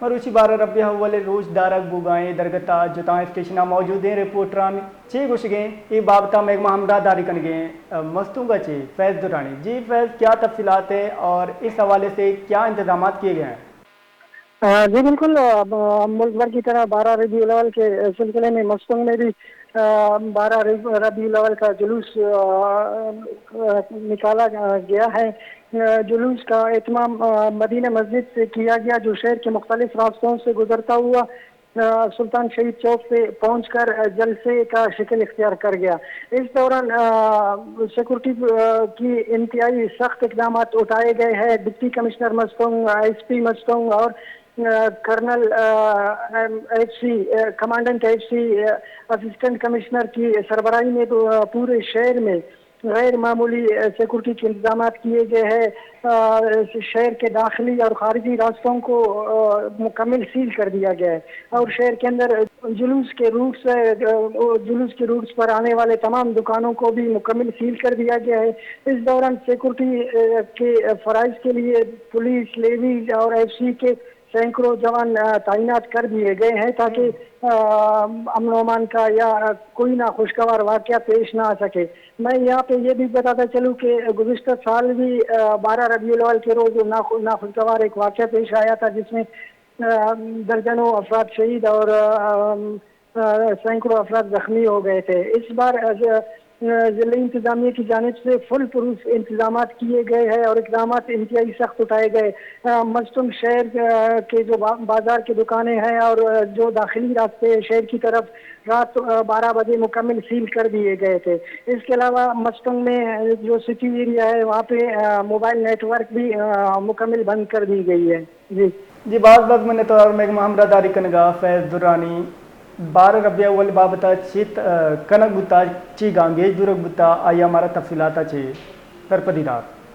مروچی بارہ ربیع اول روز دارک بوگائیں درگتا جتائیں اسٹیشنہ موجود ہیں رپورٹران چی گوش گئیں ای بابتہ میں ہمراہ داری کن گئے مستوں گا چی فیض درانی جی فیض کیا تفصیلات ہیں اور اس حوالے سے کیا انتظامات کیے گئے ہیں؟ جی بالکل، ملک بھر کی طرح 12 ربیع الاول کے سلسلے میں مستنگ میں بھی 12 ربیع الاول کا جلوس نکالا گیا ہے۔ جلوس کا اہتمام مدینہ مسجد سے کیا گیا، جو شہر کے مختلف راستوں سے گزرتا ہوا سلطان شہید چوک پہ پہنچ کر جلسے کا شکل اختیار کر گیا۔ اس دوران سیکورٹی کی انتہائی سخت اقدامات اٹھائے گئے ہیں۔ Deputy commissioner Mastung, S P Mastung اور colonel F C commandant F C assistant commissioner کی سربراہی میں پورے شہر میں غیر معمولی سیکورٹی کے انتظامات کیے گئے ہیں۔ شہر کے داخلی اور خارجی راستوں کو مکمل سیل کر دیا گیا ہے اور شہر کے اندر جلوس کے روٹس پر آنے والے تمام دکانوں کو بھی مکمل سیل کر دیا گیا ہے۔ اس دوران سیکورٹی کے فرائض کے لیے پولیس، لیویز اور ایف سی کے سینکڑوں جوان تعینات کر دیے گئے ہیں تاکہ امن و امان کا یا کوئی نہ خوشگوار واقعہ پیش نہ آ سکے۔ میں یہاں پہ یہ بھی بتاتا چلوں کہ گزشتہ سال بھی 12 ربیع الاول کے روز ناخوشگوار ایک واقعہ پیش آیا تھا، جس میں درجنوں افراد شہید اور سینکڑوں افراد زخمی ہو گئے تھے۔ اس بار ضلعی انتظامیہ کی جانب سے فل پروف انتظامات کیے گئے ہیں اور اقدامات انتہائی سخت اٹھائے گئے۔ مستنگ شہر کے جو بازار کی دکانیں ہیں اور جو داخلی راستے شہر کی طرف رات 12 بجے مکمل سیل کر دیے گئے تھے۔ اس کے علاوہ مستنگ میں جو سٹی ایریا ہے وہاں پہ موبائل نیٹ ورک بھی مکمل بند کر دی گئی ہے۔ جی بعض وقت میں نے تو میں ہمراہ داری کنگا فیض درانی 12 ربیع اول بابتا چیت کنک بتا چی گانگیج درک بتا آئی ہمارا تفصیلات چی ترپدی رات